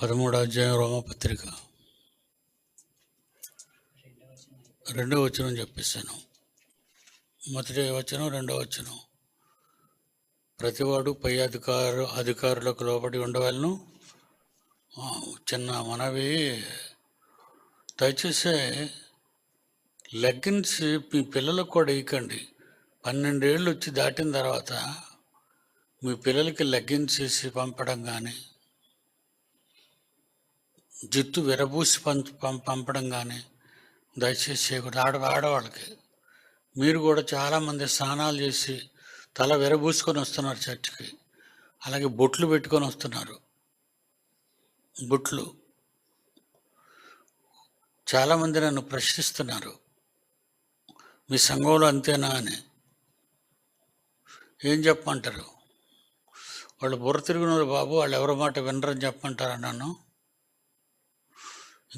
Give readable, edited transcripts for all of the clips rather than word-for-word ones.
13వ అధ్యాయం రోమపత్రిక 2వ వచనం చెప్పేశాను. మొదటి వచనం 2వ వచనం. ప్రతివాడు పై అధికారులకు లోబడి ఉండవలను. చిన్న మనవి, దయచేసి లెగ్గిన్స్ మీ పిల్లలకు కూడా వేయకండి. 12 ఏళ్ళు వచ్చి దాటిన తర్వాత మీ పిల్లలకి లెగ్గిన్స్ వేసి పంపడం కానీ, జుట్టు విరబూసి పంపడం కానీ దయచేసి చేయకూడదు. ఆడవాళ్ళకి మీరు కూడా చాలామంది స్నానాలు చేసి తల విరబూసుకొని వస్తున్నారు చర్చికి, అలాగే బొట్లు పెట్టుకొని వస్తున్నారు. బొట్లు చాలామంది నన్ను ప్రశ్నిస్తున్నారు, మీ సంఘంలో అంతేనా అని. ఏం చెప్పమంటారు? వాళ్ళు బుర్ర తిరుగున్నారు బాబు, వాళ్ళు ఎవరి మాట వినరని చెప్పమంటారా నన్ను?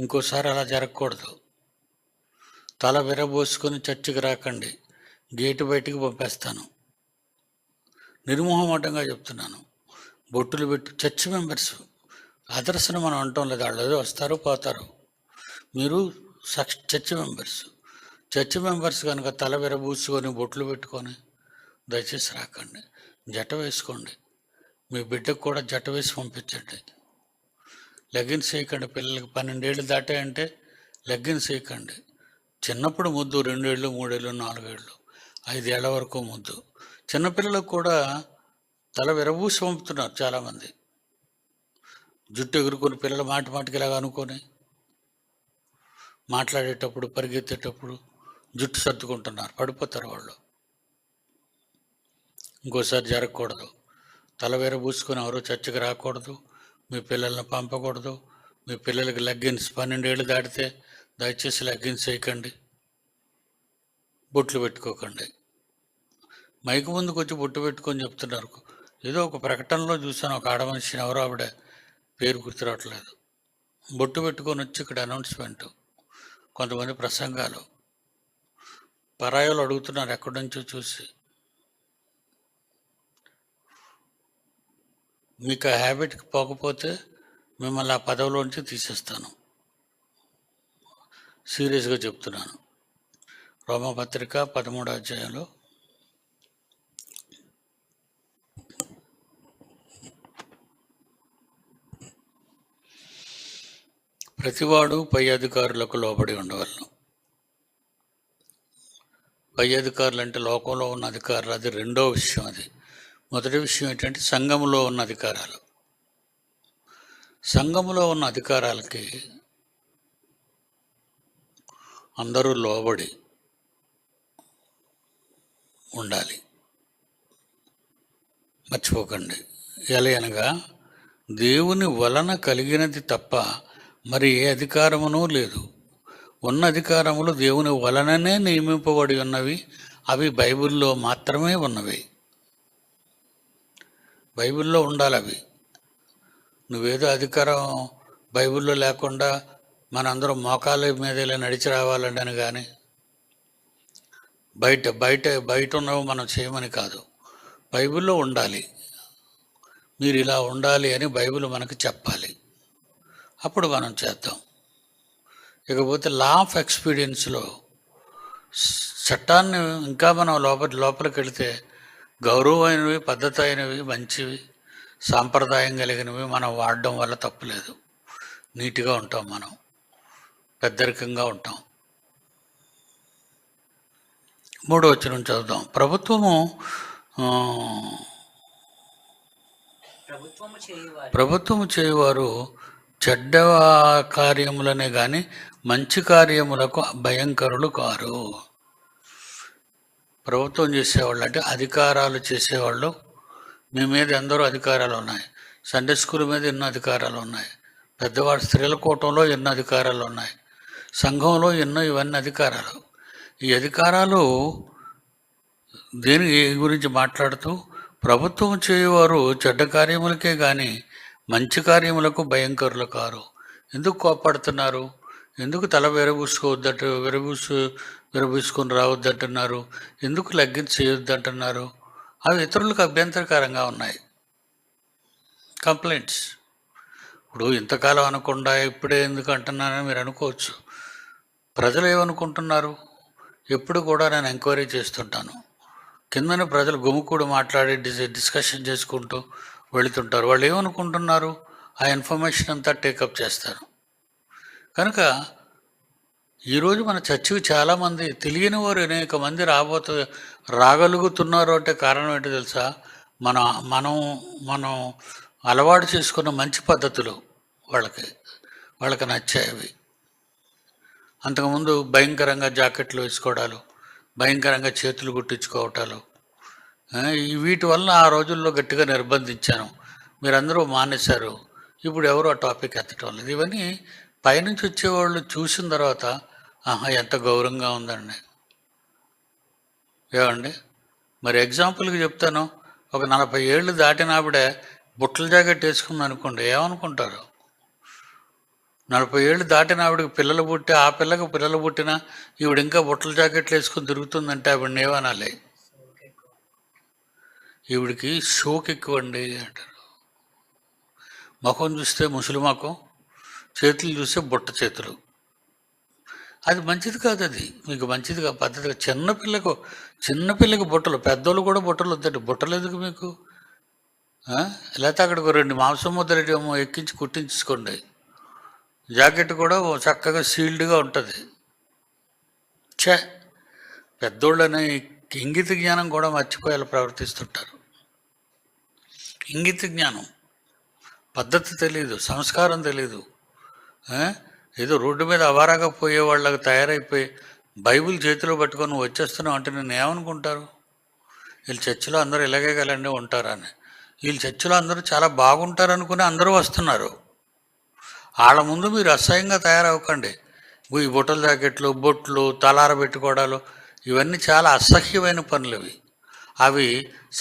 ఇంకోసారి అలా జరగకూడదు. తల విరబోసుకొని చర్చికి రాకండి, గేటు బయటికి పంపేస్తాను. నిర్మోహమాటంగా చెప్తున్నాను. బొట్టులు పెట్టి చర్చ్ మెంబర్స్, అదర్శన మనం అంటాం లేదు, వాళ్ళు వస్తారు పోతారు. మీరు చర్చ్ మెంబర్స్ కనుక తల విరబూసుకొని బొట్లు పెట్టుకొని దయచేసి రాకండి. జట వేసుకోండి, మీ బిడ్డకు కూడా జట వేసి పంపించండి. లెగ్గిన్స్ వేయకండి. పిల్లలకి 12 ఏళ్ళు దాటాయంటే లెగ్గిన్స్ వేయకండి. చిన్నప్పుడు ముద్దు 2 ఏళ్ళు 3 ఏళ్ళు 4 ఏళ్ళు 5 ఏళ్ల వరకు ముద్దు. చిన్నపిల్లలకు కూడా తల విరబూసి పంపుతున్నారు చాలామంది. జుట్టు ఎగురుకొని పిల్లలు మాటికి ఇలాగ అనుకొని మాట్లాడేటప్పుడు పరిగెత్తేటప్పుడు జుట్టు సర్దుకుంటున్నారు, పడిపోతారు వాళ్ళు. ఇంకోసారి జరగకూడదు. తల విరబూసుకొని ఎవరో చర్చకి రాకూడదు, మీ పిల్లల్ని పంపకూడదు. మీ పిల్లలకి లెగ్గిన్స్ 12 ఏళ్ళు దాటితే దయచేసి లెగ్గిన్స్ వేయకండి, బొట్లు పెట్టుకోకండి. మైకు ముందుకు వచ్చి బొట్టు పెట్టుకొని చెప్తున్నారు. ఏదో ఒక ప్రకటనలో చూశాను, ఒక ఆడమనిషిని, ఎవరో ఆవిడ పేరు గుర్తురావట్లేదు, బొట్టు పెట్టుకొని వచ్చి ఇక్కడ అనౌన్స్మెంట్. కొంతమంది ప్రసంగాలు పరాయాలు అడుగుతున్నారు ఎక్కడి నుంచో చూసి. మీకు ఆ హ్యాబిట్కి పోకపోతే మిమ్మల్ని ఆ పదవిలోంచి తీసేస్తాను. సీరియస్గా చెప్తున్నాను. రోమపత్రిక 13వ అధ్యాయంలో ప్రతివాడు పై అధికారులకు లోబడి ఉండవలను. పై అధికారులు అంటే లోకంలో ఉన్న అధికారులు, అది రెండో విషయం. అది మొదటి విషయం ఏంటంటే సంఘములో ఉన్న అధికారాలు. సంఘములో ఉన్న అధికారాలకి అందరూ లోబడి ఉండాలి, మర్చిపోకండి. ఎలయనగా దేవుని వలన కలిగినది తప్ప మరి ఏ అధికారమునూ లేదు. ఉన్న అధికారములు దేవుని వలననే నియమింపబడి ఉన్నవి, అవి బైబిల్లో మాత్రమే ఉన్నవి. బైబిల్లో ఉండాలి అవి. నువ్వేదో అధికారం బైబిల్లో లేకుండా మనందరం మోకాళ్ళ మీద ఇలా నడిచి రావాలని కానీ, బయట ఉన్నవి మనం చేయమని కాదు, బైబిల్లో ఉండాలి. మీరు ఇలా ఉండాలి అని బైబిల్ మనకు చెప్పాలి, అప్పుడు మనం చేద్దాం. ఇకపోతే లా ఆఫ్ ఎక్స్పీరియన్స్లో చట్టాన్ని ఇంకా మనం లోపలికి వెళితే గౌరవమైనవి, పద్ధతి అయినవి, మంచివి, సాంప్రదాయం కలిగినవి మనం వాడడం వల్ల తప్పులేదు. నీట్గా ఉంటాం, మనం పెద్దరికంగా ఉంటాం. 3వ వచనం చదువుదాం. ప్రభుత్వము చేయువారు చెడ్డ కార్యములనే కానీ మంచి కార్యములకు భయంకరులు కారు. ప్రభుత్వం చేసేవాళ్ళు అంటే అధికారాలు చేసేవాళ్ళు. మీ మీద ఎందరో అధికారాలు ఉన్నాయి. సండే స్కూల్ మీద ఎన్నో అధికారాలు ఉన్నాయి. పెద్దవాడు స్త్రీల కూటంలో ఎన్నో అధికారాలు ఉన్నాయి. సంఘంలో ఎన్నో ఇవన్నీ అధికారాలు. ఈ అధికారాలు దేని గురించి మాట్లాడుతూ, ప్రభుత్వం చేయవారు చెడ్డ కార్యములకే కానీ మంచి కార్యములకు భయంకరులు కారు. ఎందుకు కోపడుతున్నారు? ఎందుకు తల విరబూసుకొని రావద్దంటున్నారు? ఎందుకు లెగ్గిన్స్ చేయొద్దంటున్నారు? అవి ఇతరులకు అభ్యంతరకరంగా ఉన్నాయి. కంప్లైంట్స్. ఇప్పుడు ఇంతకాలం అనకుండా ఇప్పుడే ఎందుకు అంటున్నానని మీరు అనుకోవచ్చు. ప్రజలు ఏమనుకుంటున్నారు? ఎప్పుడు కూడా నేను ఎంక్వైరీ చేస్తుంటాను. కిందన ప్రజలు గుమికూడి మాట్లాడి డిస్కషన్ చేసుకుంటూ వెళుతుంటారు. వాళ్ళు ఏమనుకుంటున్నారు? ఆ ఇన్ఫర్మేషన్ అంతా టేకప్ చేస్తారు. కనుక ఈరోజు మన చర్చకు చాలామంది తెలియని వారు అనేక మంది రాగలుగుతున్నారు అంటే కారణం ఏంటో తెలుసా? మన మనం మనం అలవాటు చేసుకున్న మంచి పద్ధతులు వాళ్ళకి నచ్చాయి అవి. అంతకుముందు భయంకరంగా జాకెట్లు వేసుకోవడాలు, భయంకరంగా చేతులు కుట్టించుకోవటాలు, వీటి వల్ల ఆ రోజుల్లో గట్టిగా నిర్బంధించాను. మీరందరూ మానేశారు. ఇప్పుడు ఎవరు ఆ టాపిక్ ఎత్తటం లేదు. ఇవన్నీ పైనుంచి వచ్చేవాళ్ళు చూసిన తర్వాత ఎంత గౌరవంగా ఉందండి. ఏమండి, మరి ఎగ్జాంపుల్కి చెప్తాను. ఒక 40 ఏళ్ళు దాటిన ఆవిడే బుట్టల జాకెట్ వేసుకుంది అనుకోండి, ఏమనుకుంటారు? 40 ఏళ్ళు దాటిన ఆవిడకి పిల్లలు పుట్టి, ఆ పిల్లకి పిల్లలు పుట్టినా ఈవిడ ఇంకా బుట్టల జాకెట్లు వేసుకొని తిరుగుతుందంటే ఆవిడని ఏమనాలి? ఈవిడికి షోక్ ఎక్కువండి అంటారు. ముఖం చూస్తే ముసలి ముఖం, చేతులు చూస్తే బుట్ట చేతులు. అది మంచిది కాదు. అది మీకు మంచిదిగా పద్ధతిగా చిన్నపిల్లకి బుట్టలు, పెద్దోళ్ళు కూడా బుట్టలు వద్దండి. బుట్టలు ఎందుకు మీకు? లేకపోతే అక్కడికి 2 మాంసం ముద్దలు ఎక్కించి కుట్టించుకోండి. జాకెట్ కూడా చక్కగా సీల్డ్గా ఉంటుంది. పెద్దోళ్ళని ఇంగిత జ్ఞానం కూడా మర్చిపోయేలా ప్రవర్తిస్తుంటారు. ఇంగిత జ్ఞానం, పద్ధతి తెలీదు, సంస్కారం తెలీదు. ఏదో రోడ్డు మీద అవారాగా పోయే వాళ్ళకి తయారైపోయి బైబిల్ చేతిలో పట్టుకొని వచ్చేస్తున్నావు అంటే నేను ఏమనుకుంటారు? వీళ్ళు చర్చిలో అందరూ ఇలాగే కలండి ఉంటారని. వీళ్ళు చర్చిలో అందరూ చాలా బాగుంటారు అనుకుని అందరూ వస్తున్నారు. వాళ్ళ ముందు మీరు అసహ్యంగా తయారవ్వకండి. ఈ బుట్టల జాకెట్లు, బొట్లు, తలార పెట్టుకోవడాలు, ఇవన్నీ చాలా అసహ్యమైన పనులు. అవి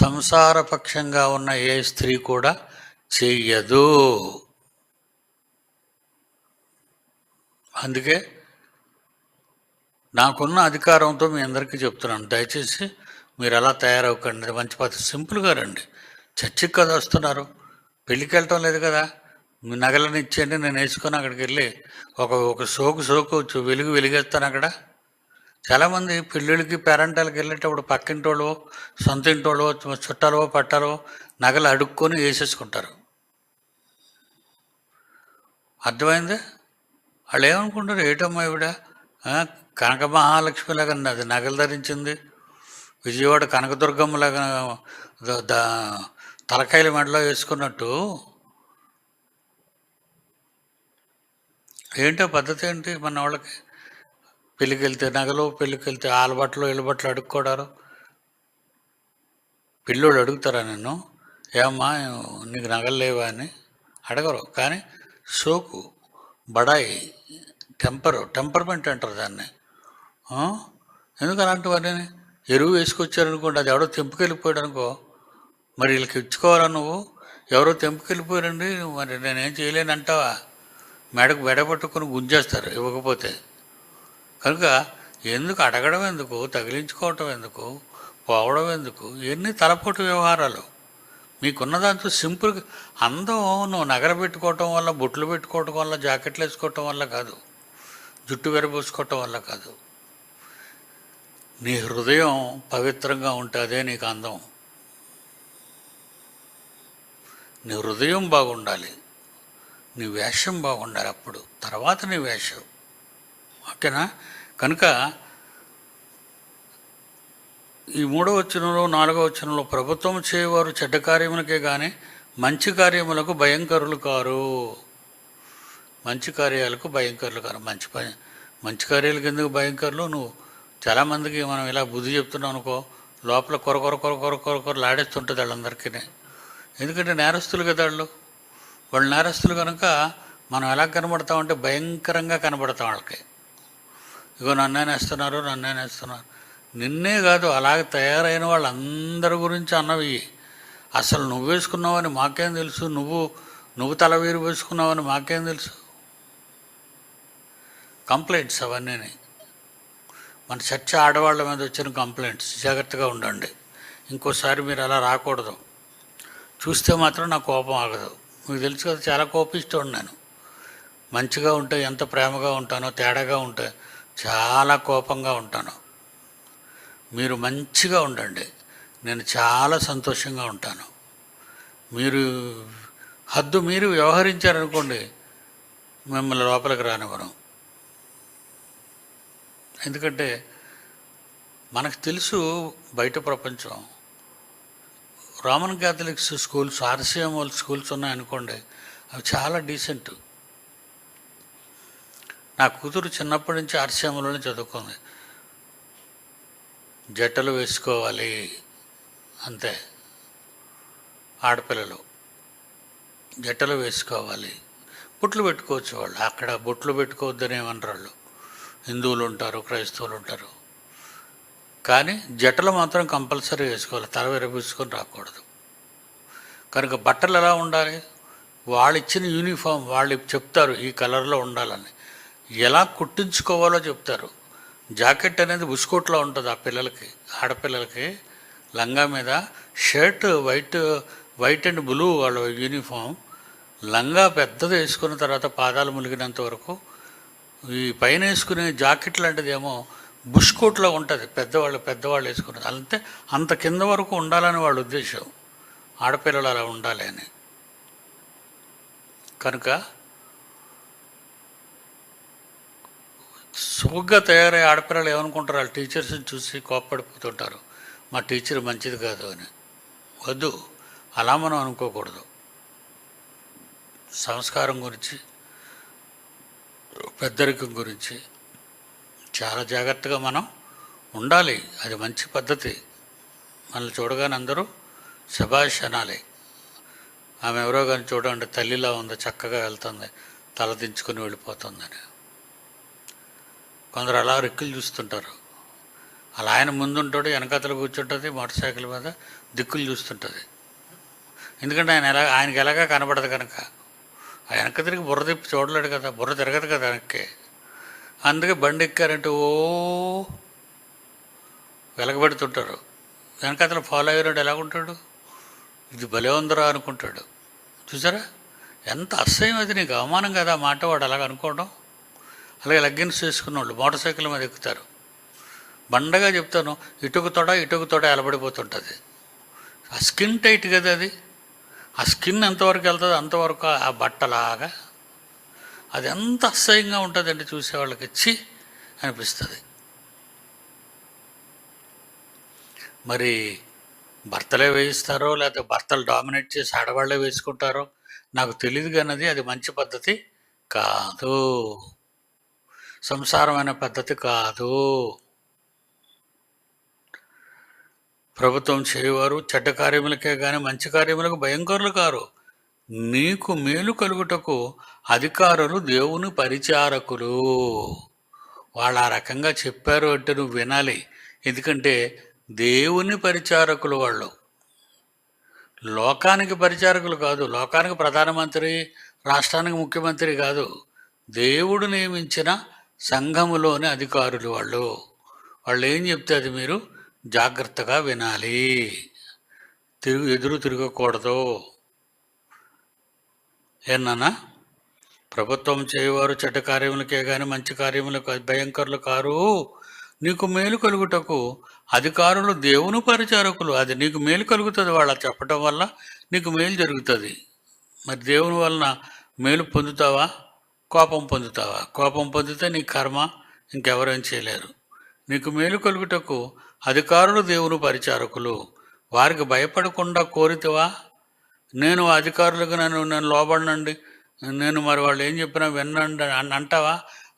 సంసారపక్షంగా ఉన్న ఏ స్త్రీ కూడా చెయ్యదు. అందుకే నాకున్న అధికారంతో మీ అందరికీ చెప్తున్నాను, దయచేసి మీరు అలా తయారవ్వకండి. మంచి పద్ధతి, సింపుల్గా రండి. చర్చికి కదా వస్తున్నారు, పెళ్ళికి వెళ్ళటం లేదు కదా. మీ నగలను ఇచ్చేయండి, నేను వేసుకొని అక్కడికి వెళ్ళి ఒక సోకు వెలిగేస్తాను అక్కడ. చాలామంది పెళ్ళిళ్ళకి పేరెంటాలకు వెళ్ళేటప్పుడు పక్కింటోళ్ళు, సొంత ఇంటోళ్ళు, చుట్టాలో పట్టాలో నగలు అడుక్కొని వేసేసుకుంటారు. అర్థమైంది? వాళ్ళు ఏమనుకుంటారు? ఏటమ్మా ఇవిడ కనక మహాలక్ష్మిలాగా అది నగలు ధరించింది, విజయవాడ కనకదుర్గమ్మలాగా తలకాయల మెడలో వేసుకున్నట్టు. ఏంటో పద్ధతి ఏంటి మన వాళ్ళకి? పెళ్ళికి వెళ్తే నగలు, పెళ్ళికి వెళ్తే వాళ్ళ బట్టలు వీళ్ళ బట్టలు అడుక్కోవడారు. పిల్లోళ్ళు అడుగుతారా నిన్ను, ఏమ్మా నీకు నగలు లేవా అని? అడగరు. కానీ సోకు, బడాయి, టెంపర్మెంట్ అంటారు దాన్ని. ఎందుకు అలాంటివన్నీ? ఎరువు వేసుకొచ్చారనుకోండి, అది ఎవడో తెంపుకెళ్ళిపోయాడు అనుకో, మరి వీళ్ళకి ఇచ్చుకోవాలా నువ్వు? ఎవరో తెంపుకెళ్ళిపోయారండి, మరి నేనేం చేయలేనంటావా? మెడకు పట్టుకొని గుంజేస్తారు ఇవ్వకపోతే. కనుక ఎందుకు అడగడం, ఎందుకు తగిలించుకోవటం, ఎందుకు పోవడం, ఎందుకు? ఇవన్నీ తలపోటు వ్యవహారాలు. మీకున్న దాంతో సింపుల్గా అందం నువ్వు నగలు పెట్టుకోవటం వల్ల, బొట్లు పెట్టుకోవటం వల్ల, జాకెట్లు వేసుకోవటం వల్ల కాదు, జుట్టు విరబోసుకోవటం వల్ల కాదు. నీ హృదయం పవిత్రంగా ఉంటుందే నీకు అందం. నీ హృదయం బాగుండాలి, నీ వేషం బాగుండాలి. అప్పుడు తర్వాత నీ వేషం, ఓకేనా? కనుక ఈ 3వ వచనంలో 4వ వచనంలో ప్రభుత్వం చేయవారు చెడ్డ కార్యములకే కానీ మంచి కార్యములకు భయంకరులు కారు. మంచి కార్యాలకు భయంకరులు కారు. మంచి కార్యాలకు ఎందుకు భయంకరులు? నువ్వు చాలామందికి మనం ఇలా బుద్ధి చెప్తున్నాం అనుకో, లోపల కొరలాడేస్తుంటుంది వాళ్ళందరికీ. ఎందుకంటే నేరస్తులు కదా వాళ్ళు నేరస్తులు కనుక మనం ఎలా కనబడతామంటే భయంకరంగా కనబడతాం వాళ్ళకి. ఇగో నన్నేనేస్తున్నారు. నిన్నే కాదు, అలాగే తయారైన వాళ్ళందరి గురించి అన్నవి. అసలు నువ్వు వేసుకున్నావని మాకేం తెలుసు? నువ్వు తల వీరు వేసుకున్నావని మాకేం తెలుసు? కంప్లైంట్స్ అవన్నీ మన చర్చ ఆడవాళ్ళ మీద వచ్చిన కంప్లైంట్స్. జాగ్రత్తగా ఉండండి, ఇంకోసారి మీరు అలా రాకూడదు. చూస్తే మాత్రం నా కోపం ఆగదు. మీకు తెలుసు కదా, చాలా కోపిష్టోడు నేను. మంచిగా ఉంటే ఎంత ప్రేమగా ఉంటానో, తేడాగా ఉంటే చాలా కోపంగా ఉంటాను. మీరు మంచిగా ఉండండి, నేను చాలా సంతోషంగా ఉంటాను. మీరు హద్దు మీరు వ్యవహరించారనుకోండి, మిమ్మల్ని లోపలికి రానివ్వను. ఎందుకంటే మనకు తెలుసు బయట ప్రపంచం. Roman Catholics schools, RCM schools ఉన్నాయనుకోండి, అవి చాలా డీసెంట్. నా కూతురు చిన్నప్పటి నుంచి ఆర్సీఎంలోనే చదువుకుంది. జట్టలు వేసుకోవాలి అంతే. ఆడపిల్లలు జట్టలు వేసుకోవాలి, బొట్లు పెట్టుకోవచ్చు. వాళ్ళు అక్కడ బొట్లు పెట్టుకోవద్దని ఏమన్నారు వాళ్ళు. హిందువులు ఉంటారు, క్రైస్తవులు ఉంటారు, కానీ జట్టలు మాత్రం కంపల్సరీ వేసుకోవాలి, తల విరబూసుకొని రాకూడదు. కనుక బట్టలు ఎలా ఉండాలి, వాళ్ళు ఇచ్చిన యూనిఫామ్ వాళ్ళు చెప్తారు ఈ కలర్లో ఉండాలని, ఎలా కుట్టించుకోవాలో చెప్తారు. జాకెట్ అనేది బుస్కోట్లో ఉంటుంది ఆ పిల్లలకి, ఆడపిల్లలకి. లంగా మీద షర్ట్ వైట్ అండ్ బ్లూ వాళ్ళ యూనిఫామ్. లంగా పెద్దది వేసుకున్న తర్వాత పాదాలు ములిగినంత వరకు. ఈ పైన వేసుకునే జాకెట్ లాంటిది ఏమో బుష్కోట్లో ఉంటుంది, పెద్దవాళ్ళు వేసుకున్నది. అంతే, అంత కింద వరకు ఉండాలని వాళ్ళ ఉద్దేశం. ఆడపిల్లలు అలా ఉండాలి అని. కనుక సుగ్గా తయారయ్యే ఆడపిల్లలు ఏమనుకుంటారు, వాళ్ళ టీచర్స్ని చూసి కోప్పడిపోతుంటారు, మా టీచర్ మంచిది కాదు అని. వద్దు, అలా మనం అనుకోకూడదు. సంస్కారం గురించి, పెద్దరికం గురించి చాలా జాగ్రత్తగా మనం ఉండాలి. అది మంచి పద్ధతి. మనల్ని చూడగానే అందరూ శభాష్ అనాలి. ఆమె ఎవరో కానీ చూడండి, తల్లిలా ఉంది, చక్కగా వెళ్తుంది, తల దించుకొని వెళ్ళిపోతుందని. కొందరు అలా రిక్కులు చూస్తుంటారు. అలా ఆయన ముందుంటాడు, వెనకాతలు కూర్చుంటుంది మోటార్ సైకిల్ మీద, దిక్కులు చూస్తుంటుంది. ఎందుకంటే ఆయనకి ఎలాగా కనబడదు కనుక. ఆ వెనక తిరిగి బుర్ర తిప్పి చూడలేడు కదా, బుర్ర తిరగదు కదా వెనక్కి. అందుకే బండి ఎక్కారంటే ఓ వెలగబెడుతుంటారు. వెనకాతలు ఫాలో అయ్యాడు ఎలాగుంటాడు, ఇది భలే ఉందరా అనుకుంటాడు. చూసారా ఎంత అసహ్యం, అది నీకు అవమానం కదా ఆ మాట వాడు అలాగ అనుకోవడం. అలాగే లెగ్గిన్స్ వేసుకున్న వాళ్ళు మోటార్ సైకిల్ మీద ఎక్కుతారు. బండగా చెప్తాను, ఇటుకు తొడ ఎలబడిపోతుంటుంది. ఆ స్కిన్ టైట్ కదా అది. ఆ స్కిన్ ఎంతవరకు వెళ్తుందో అంతవరకు ఆ బట్టలాగా. అది ఎంత అసహ్యంగా ఉంటుందండి, చూసేవాళ్ళకి ఛీ అనిపిస్తుంది. మరి భర్తలే వేయిస్తారో లేకపోతే భర్తలు డామినేట్ చేసి ఆడవాళ్ళే వేసుకుంటారో నాకు తెలియదు, కానీ అది మంచి పద్ధతి కాదు, సంసారమైన పద్ధతి కాదు. ప్రభుత్వం చేయవారు చెడ్డ కార్యములకే కానీ మంచి కార్యములకు భయంకరులు కారు. నీకు మేలు కలుగుటకు అధికారులు దేవుని పరిచారకులు. వాళ్ళు ఆ రకంగా చెప్పారు అంటే నువ్వు వినాలి. ఎందుకంటే దేవుని పరిచారకులు వాళ్ళు, లోకానికి పరిచారకులు కాదు. లోకానికి ప్రధానమంత్రి, రాష్ట్రానికి ముఖ్యమంత్రి కాదు. దేవుడు నియమించిన సంఘములోని అధికారులు వాళ్ళు. వాళ్ళు ఏం చెప్తే అది మీరు జాగ్రత్తగా వినాలి, ఎదురు తిరగకూడదు. ఏమన్నా ప్రభుత్వం చేయవారు చెడ్డ కార్యములకే కానీ మంచి కార్యములకు భయంకరులు కారు. నీకు మేలు కలుగుటకు అధికారులు దేవుని పరిచారకులు. అది నీకు మేలు కలుగుతుంది, వాళ్ళ చెప్పటం వల్ల నీకు మేలు జరుగుతుంది. మరి దేవుని వలన మేలు పొందుతావా, కోపం పొందుతావా? కోపం పొందితే నీ కర్మ, ఇంకెవరేం చేయలేరు. నీకు మేలు కలుగుటకు అధికారులు దేవుని పరిచారకులు. వారికి భయపడకుండా కోరితవా? నేను అధికారులకు నేను లోబడినండి, నేను మరి వాళ్ళు ఏం చెప్పినా వినండి అంటావా?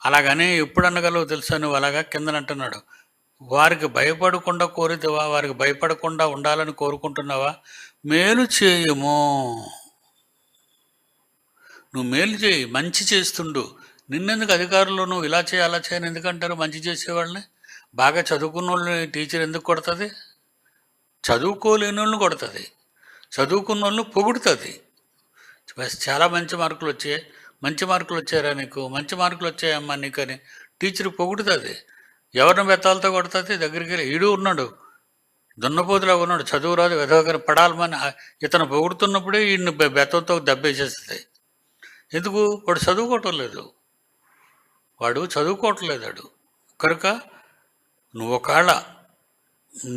అలాగనే ఎప్పుడు అనగలవు తెలుసా నువ్వు? అలాగా కిందనంటున్నాడు, వారికి భయపడకుండా కోరితవా? వారికి భయపడకుండా ఉండాలని కోరుకుంటున్నావా? మేలు చేయము. నువ్వు మేలు చేయి, మంచి చేస్తుండు. నిన్నెందుకు అధికారులు నువ్వు ఇలా చేయి అలా చేయని ఎందుకంటారు? మంచి చేసేవాళ్ళని, బాగా చదువుకున్న వాళ్ళని టీచర్ ఎందుకు కొడుతుంది? చదువుకోలేని వాళ్ళని కొడుతుంది, చదువుకున్న వాళ్ళని పొగుడుతుంది. చాలా మంచి మార్కులు వచ్చారా నీకు, మంచి మార్కులు వచ్చాయమ్మా నీకు అని టీచర్ పొగుడుతుంది. ఎవరిని బెత్తాలతో కొడుతుంది? దగ్గరికి వెళ్ళి ఈడు ఉన్నాడు, దున్నపోతులా ఉన్నాడు, చదువు రాదు, వెదవగారు పడాలమని ఇతను పొగుడుతున్నప్పుడే ఈయన్ని బెత్తంతో దెబ్బేసేస్తుంది. ఎందుకు? వాడు చదువుకోవటం లేదు, వాడు కనుక నువ్వు ఒకవేళ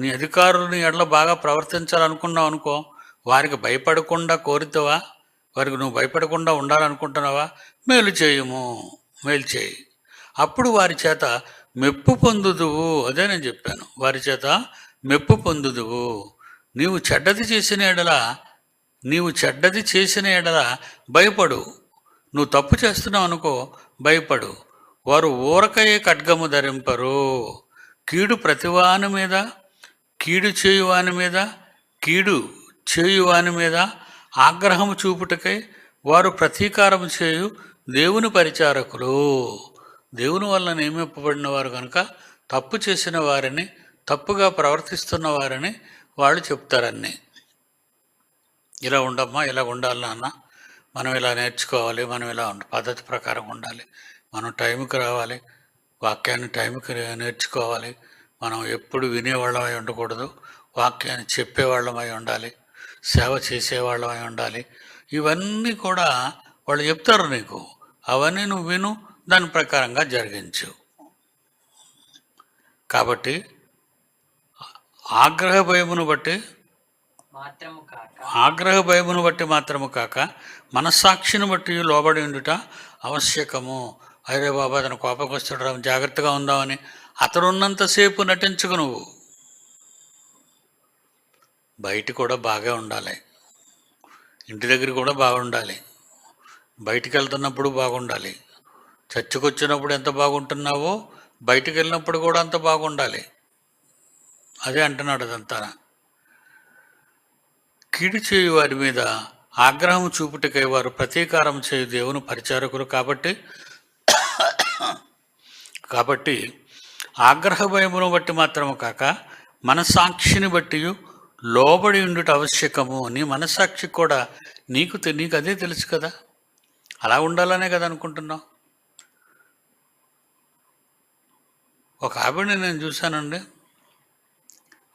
నీ అధికారులని ఎడల బాగా ప్రవర్తించాలనుకున్నావు అనుకో, వారికి భయపడకుండా కోరుతావా? వారికి నువ్వు భయపడకుండా ఉండాలనుకుంటున్నావా? మేలు చేయి. అప్పుడు వారి చేత మెప్పు పొందుదువు. అదే నేను చెప్పాను, వారి చేత మెప్పు పొందుదువు. నీవు చెడ్డది చేసిన ఎడల భయపడు. నువ్వు తప్పు చేస్తున్నావు అనుకో, భయపడు. వారు ఊరకయే ఖడ్గము ధరింపరు. కీడు ప్రతివాని మీద, కీడు చేయువాని మీద ఆగ్రహము చూపుటకై వారు ప్రతీకారము చేయు దేవుని పరిచారకులు. దేవుని వల్ల నియమింపబడిన వారు కనుక తప్పు చేసిన వారిని, తప్పుగా ప్రవర్తిస్తున్న వారిని వాళ్ళు చెప్తారన్నీ. ఇలా ఉండమ్మా, ఇలా ఉండాలి నాన్న, మనం ఇలా నేర్చుకోవాలి, మనం ఇలా పద్ధతి ప్రకారం ఉండాలి, మనం టైంకి రావాలి, వాక్యాన్ని టైంకి నేర్చుకోవాలి, మనం ఎప్పుడు వినేవాళ్ళమై ఉండకూడదు, వాక్యాన్ని చెప్పేవాళ్ళమై ఉండాలి, సేవ చేసేవాళ్ళమై ఉండాలి. ఇవన్నీ కూడా వాళ్ళు చెప్తారు నీకు, అవన్నీ నువ్వు విను, దాని ప్రకారంగా జరిగించు. కాబట్టి ఆగ్రహ భయమును బట్టి మాత్రము కాక మనస్సాక్షిని బట్టి లోబడి ఉండుట ఆవశ్యకము. అరే బాబా, అతను కోపం వస్తాడు, జాగ్రత్తగా ఉందామని అతడు ఉన్నంతసేపు నటించుకు. నువ్వు బయట కూడా బాగా ఉండాలి, ఇంటి దగ్గర కూడా బాగుండాలి, బయటికి వెళ్తున్నప్పుడు బాగుండాలి, చర్చికి వచ్చినప్పుడు ఎంత బాగుంటున్నావో బయటికి వెళ్ళినప్పుడు కూడా అంత బాగుండాలి. అదే అంటున్నాడు అదంతా. కీడు చేయు వారి మీద ఆగ్రహం చూపుటకై వారు ప్రతీకారం చేయు దేవుని పరిచారకులు. కాబట్టి ఆగ్రహ భయమును బట్టి మాత్రము కాక మనస్సాక్షిని బట్టి లోబడి ఉండుట ఆవశ్యకము. నీ మనస్సాక్షి కూడా నీకు అదే తెలుసు కదా, అలా ఉండాలనే కదా అనుకుంటున్నావు. ఒక ఆవిడని నేను చూశానండి,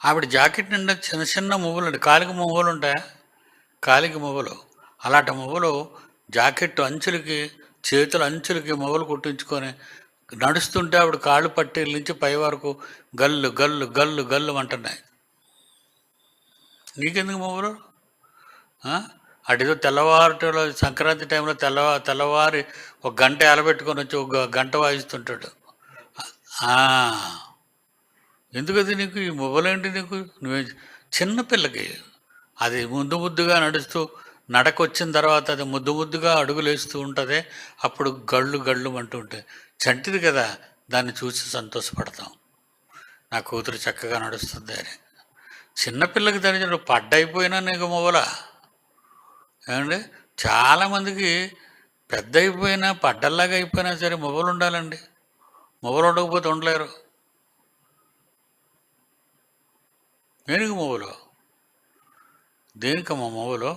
ఆవిడ జాకెట్ నిండా చిన్న చిన్న మువ్వలు, కాలికి మువ్వలు ఉంటాయా, కాలికి మువ్వలు, అలాంటి మువ్వలు జాకెట్ అంచులకి, చేతుల అంచులకి మువ్వలు కుట్టించుకొని నడుస్తుంటే ఆవిడ కాళ్ళు పట్టీల నుంచి పై వరకు గల్లు గల్లు గల్లు గల్లు అంటున్నాయి. నీకెందుకు మువ్వలు? అడిదో తెల్లవారులో సంక్రాంతి టైంలో తెల్లవారి ఒక గంట ఎలబెట్టుకొని వచ్చి ఒక గంట వాయిస్తుంటాడు. ఎందుకది నీకు ఈ మువ్వలేంటి? నీకు నువ్వే చిన్నపిల్లకి అది ముద్దుగా నడుస్తూ నడకొచ్చిన తర్వాత అది ముద్దుగా అడుగులేస్తూ ఉంటుంది, అప్పుడు గళ్ళు అంటూ ఉంటాయి. చంటిది కదా, దాన్ని చూసి సంతోషపడతాం, నా కూతురు చక్కగా నడుస్తుంది అని. చిన్నపిల్లకి దాని పడ్డైపోయినా నీకు మువ్వలా ఏమండి? చాలామందికి పెద్ద అయిపోయినా, పడ్డల్లాగా అయిపోయినా సరే మువ్వలు ఉండాలండి. మువ్వలు ఉండకపోతే ఉండలేరు. దేనికి మువ్వలు? దేనికమ్మా మువ్వలు?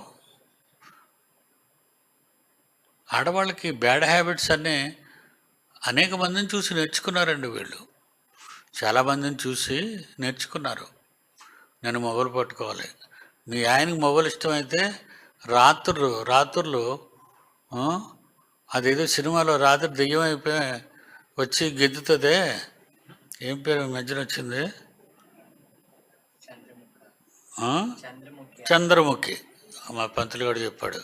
ఆడవాళ్ళకి బ్యాడ్ హ్యాబిట్స్ అన్నీ అనేక మందిని చూసి నేర్చుకున్నారండి వీళ్ళు. చాలామందిని చూసి నేర్చుకున్నారు, నేను మొబైల్ పట్టుకోవాలి. మీ ఆయనకి మొబైల్ ఇష్టమైతే రాత్రులు అదేదో సినిమాలో రాత్రి దెయ్యం అయిపోయి వచ్చి గెద్దుతుందే, ఏం పేరు మధ్యన వచ్చింది, చంద్రముఖి. మా పంతులు కూడా చెప్పాడు,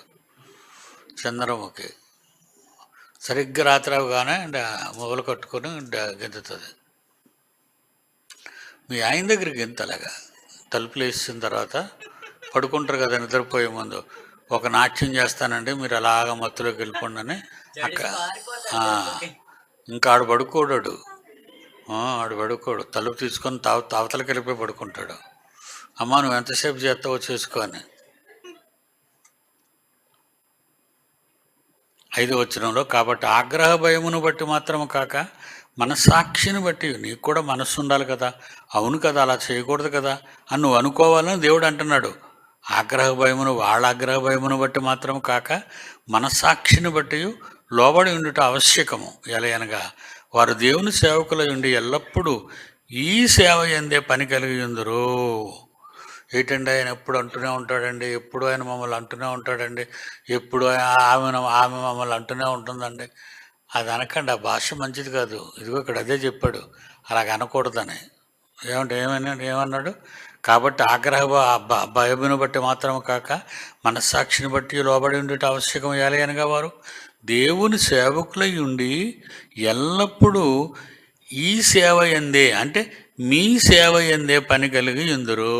చంద్రముఖి సరిగ్గా రాత్రి అవగానే మొబైల్ కట్టుకొని గెంతుతుంది. మీ ఆయన దగ్గరికి గెంతలాగా తలుపులు వేసిన తర్వాత పడుకుంటారు కదా, నిద్రపోయే ముందు ఒక నాట్యం చేస్తానండి, మీరు అలాగా మత్తులోకి వెళ్ళిపోండి అని. ఇంకా ఆడు పడుకోడు, తలుపు తీసుకొని తావతలకి వెళ్ళిపోయి పడుకుంటాడు. అమ్మ నువ్వు ఎంతసేపు చేస్తావో చేసుకొని. 5వ వచనంలో, కాబట్టి ఆగ్రహ భయమును బట్టి మాత్రము కాక మనస్సాక్షిని బట్టి, నీకు కూడా మనస్సు ఉండాలి కదా, అవును కదా అలా చేయకూడదు కదా అని నువ్వు అనుకోవాలని దేవుడు అంటున్నాడు. వాళ్ళ ఆగ్రహ భయమును బట్టి మాత్రం కాక మనస్సాక్షిని బట్టి లోబడి ఉండుట ఆవశ్యకము. ఎలయనగా వారు దేవుని సేవకులై ఉండి ఎల్లప్పుడూ ఈ సేవ ఎందే పని కలిగి ఉందరు. ఏంటండి ఆయన ఎప్పుడు అంటూనే ఉంటాడండి, ఎప్పుడు ఆయన మమ్మల్ని అంటూనే ఉంటాడండి, ఎప్పుడు ఆమె మమ్మల్ని అంటూనే ఉంటుందండి. అది అనకండి, ఆ భాష మంచిది కాదు. ఇదిగో ఇక్కడ అదే చెప్పాడు, అలాగ అనకూడదని. ఏమన్నాడు? కాబట్టి ఆగ్రహ భయమును బట్టి మాత్రం కాక మనస్సాక్షిని బట్టి లోబడి ఉండేట ఆవశ్యకం. అనగా వారు దేవుని సేవకులై ఉండి ఎల్లప్పుడూ ఈ సేవ ఎందే, అంటే మీ సేవ ఎందే పని కలిగి ఉందరు.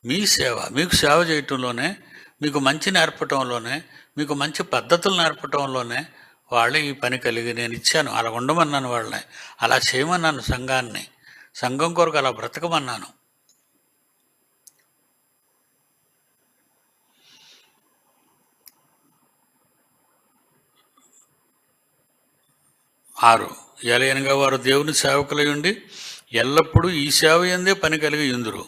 మీ సేవ, మీకు సేవ చేయటంలోనే, మీకు మంచి నేర్పటంలోనే, మీకు మంచి పద్ధతులు నేర్పటంలోనే వాళ్ళు ఈ పని కలిగి నేను ఇచ్చాను. అలా ఉండమన్నాను, వాళ్ళని అలా చేయమన్నాను, సంఘం కొరకు అలా బ్రతకమన్నాను. ఆరు, ఎలయనగా వారు దేవుని సేవకులై ఉండి ఎల్లప్పుడూ ఈ సేవ ఎందే పని కలిగి ఉందురు.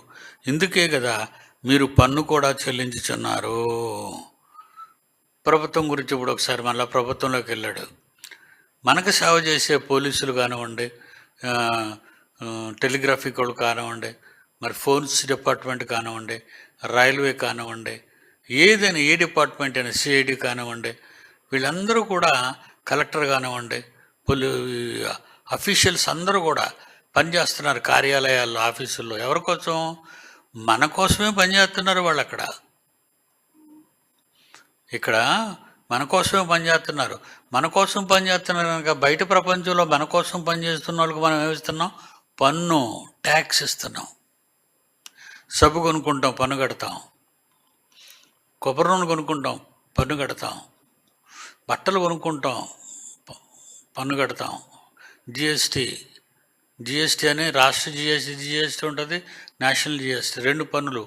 ఇందుకే కదా మీరు పన్ను కూడా చెల్లించుచున్నారు. ప్రభుత్వం గురించి ఇప్పుడు ఒకసారి మళ్ళీ ప్రభుత్వంలోకి వెళ్ళాడు. మనకు సేవ చేసే పోలీసులు కానివ్వండి, టెలిగ్రాఫిక్ వాళ్ళు కానివ్వండి, మరి ఫోన్స్ డిపార్ట్మెంట్ కానివ్వండి, రైల్వే కానివ్వండి, ఏదైనా ఏ డిపార్ట్మెంట్ అయినా, సిఐడి కానివ్వండి, వీళ్ళందరూ కూడా, కలెక్టర్ కానివ్వండి, అఫీషియల్స్ అందరూ కూడా పనిచేస్తున్నారు కార్యాలయాల్లో, ఆఫీసుల్లో. ఎవరి కోసం? మన కోసమే పనిచేస్తున్నారు వాళ్ళు. ఇక్కడ మన కోసమే పనిచేస్తున్నారు. మన కోసం పనిచేస్తున్నారు కనుక బయట ప్రపంచంలో మన కోసం పనిచేస్తున్న వాళ్ళకి మనం ఏమిస్తున్నాం? పన్ను, ట్యాక్స్ ఇస్తున్నాం. సబ్బు కొనుక్కుంటాం, పన్ను కడతాం. కొబ్బరి నూనె కొనుక్కుంటాం, పన్ను కడతాం. బట్టలు కొనుక్కుంటాం, పన్ను కడతాం. జిఎస్టీ అని రాష్ట్ర జిఎస్టీ ఉంటుంది, నేషనల్ జిఎస్టీ, 2 పన్నులు,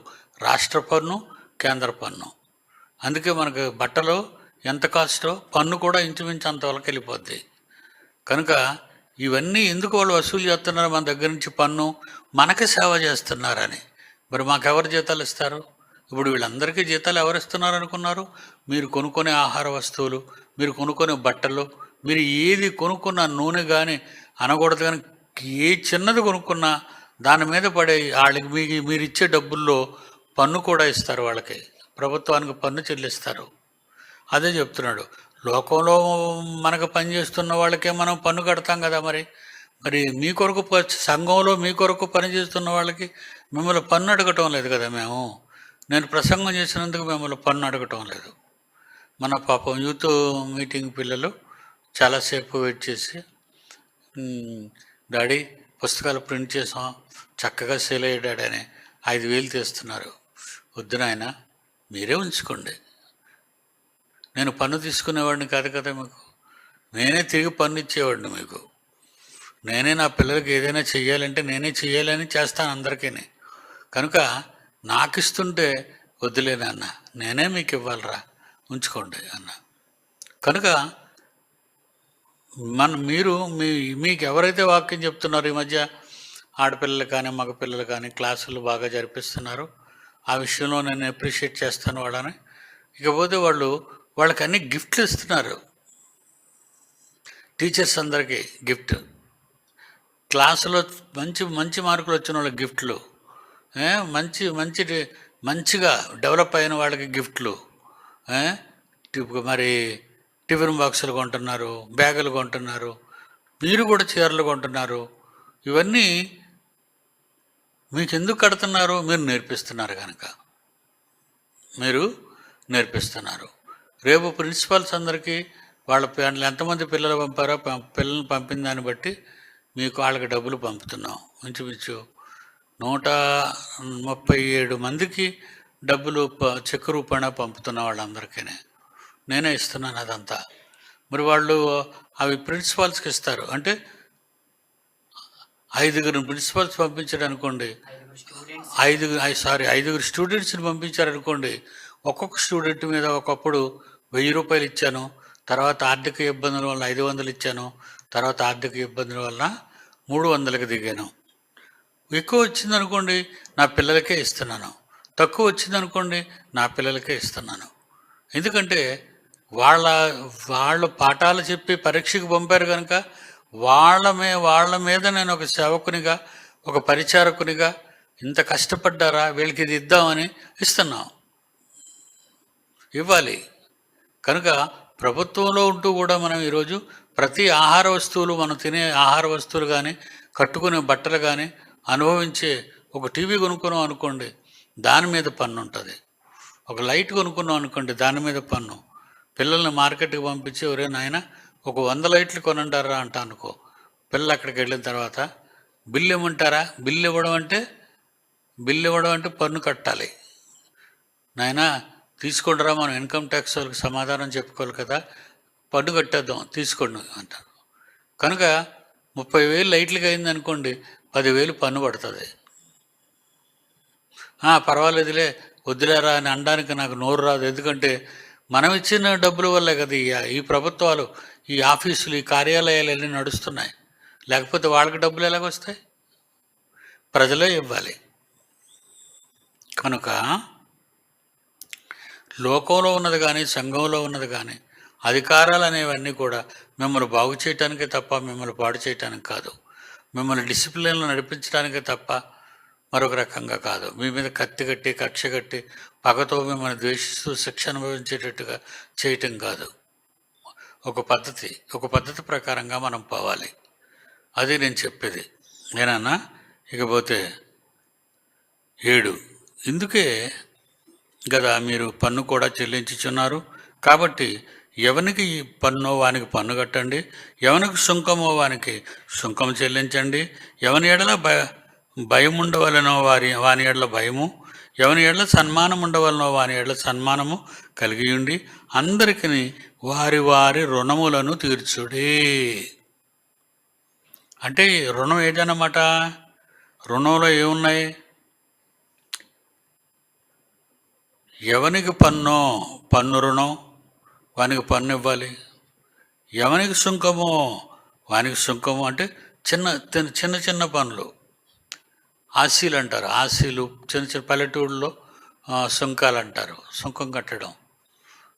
రాష్ట్ర పన్ను, కేంద్ర పన్ను. అందుకే మనకు బట్టలు ఎంత కాస్టో పన్ను కూడా ఇంచుమించు అంతవరకు వెళ్ళిపోద్ది. కనుక ఇవన్నీ ఎందుకు వాళ్ళు వసూలు చేస్తున్నారు మన దగ్గర నుంచి? పన్ను, మనకి సేవ చేస్తున్నారని. మరి మాకెవరు జీతాలు ఇస్తారు? ఇప్పుడు వీళ్ళందరికీ జీతాలు ఎవరు ఇస్తున్నారు అనుకున్నారు? మీరు కొనుక్కునే ఆహార వస్తువులు, మీరు కొనుక్కునే బట్టలు, మీరు ఏది కొనుక్కున్న, నూనె కానీ అనకూడదు కానీ, ఏ చిన్నది కొనుక్కున్నా దాని మీద పడే వాళ్ళకి మీరు ఇచ్చే డబ్బుల్లో పన్ను కూడా ఇస్తారు. వాళ్ళకి, ప్రభుత్వానికి పన్ను చెల్లిస్తారు. అదే చెప్తున్నాడు, లోకంలో మనకు పనిచేస్తున్న వాళ్ళకే మనం పన్ను కడతాం కదా. మరి మీ కొరకు, సంఘంలో మీ కొరకు పనిచేస్తున్న వాళ్ళకి మిమ్మల్ని పన్ను అడగటం లేదు కదా. నేను ప్రసంగం చేసినందుకు మిమ్మల్ని పన్ను అడగటం లేదు. మన పాపం యూత్ మీటింగ్ పిల్లలు చాలాసేపు వెయిట్ చేసి, డాడీ పుస్తకాలు ప్రింట్ చేసాం, చక్కగా సేల్ అయ్యే డాడీ అని 5,000 తీస్తున్నారు. వద్దు నాయన, మీరే ఉంచుకోండి. నేను పన్ను తీసుకునేవాడిని కాదు కదా మీకు. నేనే తిరిగి పన్ను ఇచ్చేవాడిని మీకు. నేనే నా పిల్లలకి ఏదైనా చెయ్యాలంటే నేనే చెయ్యాలని చేస్తాను అందరికీ. కనుక నాకు ఇస్తుంటే వద్దులేనా అన్న, నేనే మీకు ఇవ్వాలరా, ఉంచుకోండి అన్న. కనుక మీకు ఎవరైతే వాక్యం చెప్తున్నారో, ఈ మధ్య ఆడపిల్లలు కానీ మగ పిల్లలు కానీ క్లాసులు బాగా జరిపిస్తున్నారు, ఆ విషయంలో నేను అప్రిషియేట్ చేస్తాను వాళ్ళని. ఇకపోతే వాళ్ళకి అన్ని గిఫ్ట్లు ఇస్తున్నారు. టీచర్స్ అందరికీ గిఫ్ట్, క్లాసులో మంచి మార్కులు వచ్చిన వాళ్ళకి గిఫ్ట్లు, మంచిగా డెవలప్ అయిన వాళ్ళకి గిఫ్ట్లు, మరి టిఫిన్ బాక్సులు కొంటున్నారు, బ్యాగులు కొంటున్నారు, మీరు కూడా చీరలు కొంటున్నారు. ఇవన్నీ మీకు ఎందుకు కడుతున్నారు? మీరు నేర్పిస్తున్నారు కనుక. మీరు నేర్పిస్తున్నారు. రేపు ప్రిన్సిపాల్స్ అందరికీ వాళ్ళ ఎంతమంది పిల్లలు పంపారో పిల్లల్ని పంపిన దాన్ని బట్టి మీకు వాళ్ళకి డబ్బులు పంపుతున్నాం. ఇంచుమించు 137 మందికి డబ్బులు చెక్ రూపాన పంపుతున్న వాళ్ళందరికీ నేనే ఇస్తున్నాను అదంతా. మరి వాళ్ళు అవి ప్రిన్సిపాల్స్కి ఇస్తారు. అంటే 5 ప్రిన్సిపాల్స్ పంపించారు అనుకోండి, 5 స్టూడెంట్స్ని పంపించారనుకోండి. ఒక్కొక్క స్టూడెంట్ మీద ఒకప్పుడు 1000 రూపాయలు ఇచ్చాను, తర్వాత ఆర్థిక ఇబ్బందుల వల్ల 500 ఇచ్చాను, తర్వాత ఆర్థిక ఇబ్బందుల వల్ల 300కి దిగాను. ఎక్కువ వచ్చిందనుకోండి నా పిల్లలకే ఇస్తున్నాను, తక్కువ వచ్చిందనుకోండి నా పిల్లలకే ఇస్తున్నాను. ఎందుకంటే వాళ్ళ పాఠాలు చెప్పి పరీక్షకు పంపారు కనుక వాళ్ళ మీద నేను ఒక సేవకునిగా, ఒక పరిచారకునిగా ఇంత కష్టపడ్డారా, వీళ్ళకి ఇది ఇద్దామని ఇస్తున్నాం, ఇవ్వాలి. కనుక ప్రభుత్వంలో ఉంటూ కూడా మనం ఈరోజు ప్రతి ఆహార వస్తువులు, మనం తినే ఆహార వస్తువులు కానీ, కట్టుకునే బట్టలు కానీ, అనుభవించే ఒక టీవీ కొనుక్కున్నాం అనుకోండి, దాని మీద పన్ను ఉంటుంది. ఒక లైట్ కొనుక్కున్నాం అనుకోండి, దాని మీద పన్ను. పిల్లల్ని మార్కెట్కి పంపించి, ఒరే నాయన ఒక 100 లైట్లు కొనంటారా అంట అనుకో. పిల్లలు అక్కడికి వెళ్ళిన తర్వాత బిల్లు ఇవ్వమంటారా? బిల్లు ఇవ్వడం అంటే పన్ను కట్టాలి. నాయన తీసుకుంటారా, మనం ఇన్కమ్ ట్యాక్స్ వాళ్ళకి సమాధానం చెప్పుకోవాలి కదా, పన్ను కట్టేద్దాం తీసుకోండి అంటారు. కనుక 30,000 లైట్లకి అయింది అనుకోండి, 10,000 పన్ను పడుతుంది. పర్వాలేదులే వద్దులేరా అని అనడానికి నాకు నోరు రాదు. ఎందుకంటే మనం ఇచ్చిన డబ్బుల వల్లే కదా ఈ ప్రభుత్వాలు, ఈ ఆఫీసులు, ఈ కార్యాలయాలు అన్నీ నడుస్తున్నాయి. లేకపోతే వాళ్ళకి డబ్బులు ఎలాగొస్తాయి? ప్రజలే ఇవ్వాలి. కనుక లోకంలో ఉన్నది కానీ, సంఘంలో ఉన్నది కానీ, అధికారాలు అనేవన్నీ కూడా మిమ్మల్ని బాగు చేయటానికే తప్ప మిమ్మల్ని పాడు చేయటానికి కాదు. మిమ్మల్ని డిసిప్లిన్లో నడిపించడానికే తప్ప మరొక రకంగా కాదు. మీ మీద కత్తి కట్టి, కక్ష కట్టి, పగతో మిమ్మల్ని ద్వేషిస్తూ శిక్ష అనుభవించేటట్టుగా చేయటం కాదు. ఒక పద్ధతి ప్రకారంగా మనం పోవాలి. అది నేను చెప్పేది. నేనన్నా ఇకపోతే 7, ఇందుకే కదా మీరు పన్ను కూడా చెల్లించుచున్నారు. కాబట్టి ఎవనికి పన్ను వానికి పన్ను కట్టండి, ఎవనికి సుంకమో వానికి సుంకం చెల్లించండి. ఎవని ఎడల భయం ఉండవలనో వాని ఎడల భయము, ఎవని ఎడల సన్మానం ఉండవలనో వాని ఎడల సన్మానము కలిగి ఉండి అందరికీ వారి వారి రుణములను తీర్చుడి. అంటే రుణం ఏదన్నమాట? రుణంలో ఏమున్నాయి? ఎవనికి పన్ను రుణం వానికి పన్ను ఇవ్వాలి. ఎవనికి సుంకమో వానికి సుంకము. అంటే చిన్న చిన్న పనులు, ఆశీలు అంటారు. ఆశీలు చిన్న చిన్న పల్లెటూళ్ళలో సుంకాలు అంటారు, సుంకం కట్టడం.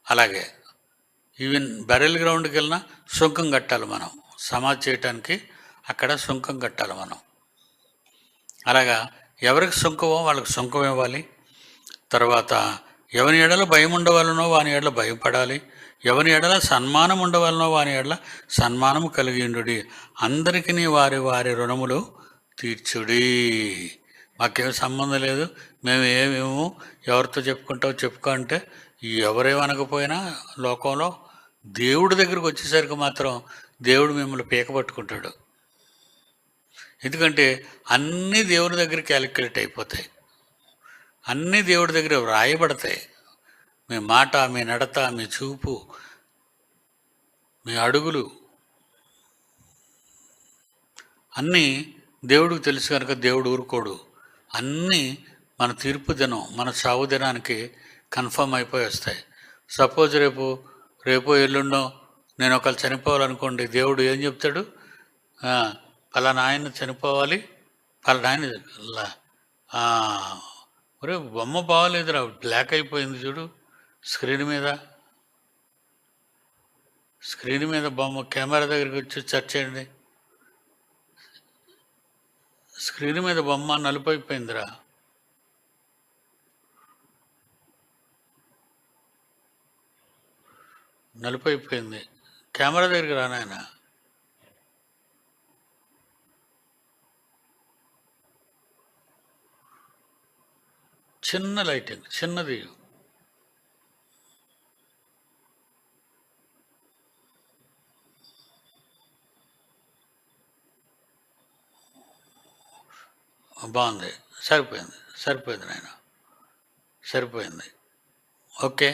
అలాగే ఈవెన్ బెరల్ గ్రౌండ్కి వెళ్ళినా సుంకం కట్టాలి. మనం సమాధి చేయటానికి అక్కడ సుంకం కట్టాలి మనం. అలాగా ఎవరికి సుంకమో వాళ్ళకి సుంకం ఇవ్వాలి. తర్వాత ఎవని ఎడల భయం ఉండవలనో వాని ఎడల భయపడాలి. ఎవని ఎడల సన్మానం ఉండవలనో వాని ఎడల సన్మానము కలిగి ఉండుడి. అందరికీ వారి వారి రుణములు తీర్చుడి. మాకేం సంబంధం లేదు, మేము ఏమేమో ఎవరితో చెప్పుకో అంటే ఎవరేమనకపోయినా లోకంలో దేవుడి దగ్గరకు వచ్చేసరికి మాత్రం దేవుడు మిమ్మల్ని పీక పట్టుకుంటాడు. ఎందుకంటే అన్నీ దేవుడి దగ్గర క్యాలిక్యులేట్ అయిపోతాయి, అన్నీ దేవుడి దగ్గర వ్రాయబడతాయి. మీ మాట, మీ నడత, మీ చూపు, మీ అడుగులు అన్నీ దేవుడికి తెలుసు. కనుక దేవుడు ఊరుకోడు. అన్నీ మన తీర్పు దినం, మన సావు దినానికి కన్ఫర్మ్ అయిపోయి వస్తాయి. సపోజ్ రేపు ఎల్లుండో నేను ఒకళ్ళు చనిపోవాలనుకోండి, దేవుడు ఏం చెప్తాడు? పలానా ఆయన చనిపోవాలి, పలానా ఆయన ఒరే బొమ్మ బాగోలేదురా, బ్లాక్ అయిపోయింది చూడు స్క్రీన్ మీద బొమ్మ, కెమెరా దగ్గరికి వచ్చి సెర్చ్ చేయండి. స్క్రీన్ మీద బొమ్మ నలుపు అయిపోయిందిరా. నలుపు అయిపోయింది. కెమెరా దగ్గరికి రానాయన. చిన్న లైటింగ్, చిన్నది. బాగుంది, సరిపోయింది నాయన, సరిపోయింది. ఓకే.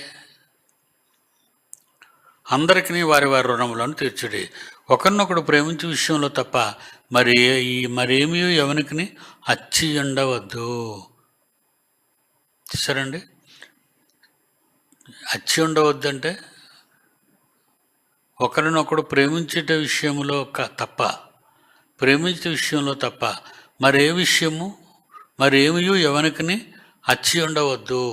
అందరికీ వారి వారి రుణములను తీర్చుడి. ఒకరినొకడు ప్రేమించే విషయంలో తప్ప మరేమీ ఎవరికి అచ్చి ఉండవద్దు. చూసారండి, అచ్చి ఉండవద్దంటే ఒకరినొకడు ప్రేమించే విషయంలో తప్ప మరేమీ ఎవరికి అచ్చి ఉండవద్దు.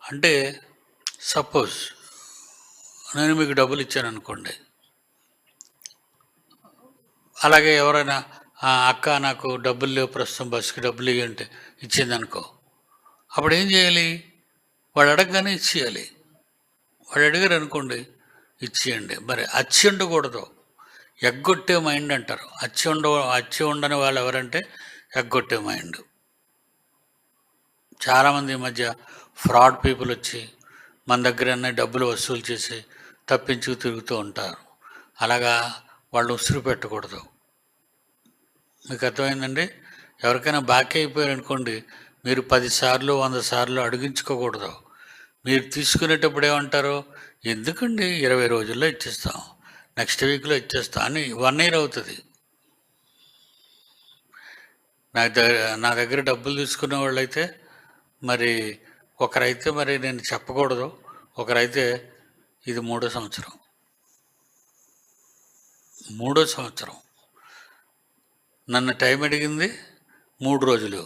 అంటే సపోజ్ నేను మీకు డబ్బులు ఇచ్చాను అనుకోండి, అలాగే ఎవరైనా అక్క నాకు డబ్బులు లేవు ప్రస్తుతం బస్సుకి డబ్బులు ఇవ్వంటే ఇచ్చిందనుకో, అప్పుడు ఏం చేయాలి? వాడు అడగగానే ఇచ్చేయాలి. వాడు అడిగారు అనుకోండి, ఇచ్చేయండి. మరి అచ్చి ఉండకూడదు, ఎగ్గొట్టే మైండ్ అంటారు. అచ్చి ఉండని వాళ్ళు ఎవరంటే ఎగ్గొట్టే మైండ్. చాలామంది ఈ మధ్య ఫ్రాడ్ పీపుల్ వచ్చి మన దగ్గర డబ్బులు వసూలు చేసి తప్పించుకు తిరుగుతూ ఉంటారు. అలాగా వాళ్ళు ఉసురు పెట్టకూడదు. మీకు అర్థమైందండి? ఎవరికైనా బాకీ అయిపోయారు అనుకోండి, మీరు 10 సార్లు 100 సార్లు అడిగించుకోకూడదు. మీరు తీసుకునేటప్పుడు ఏమంటారు? ఎందుకండి 20 రోజుల్లో ఇచ్చేస్తాం, నెక్స్ట్ వీక్లో ఇచ్చేస్తాం అని 1 year అవుతుంది. నా దగ్గర డబ్బులు తీసుకునే వాళ్ళైతే మరి ఒకరైతే మరి నేను చెప్పకూడదు, ఒకరైతే ఇది 3వ సంవత్సరం నన్ను టైం అడిగింది 3 రోజులు,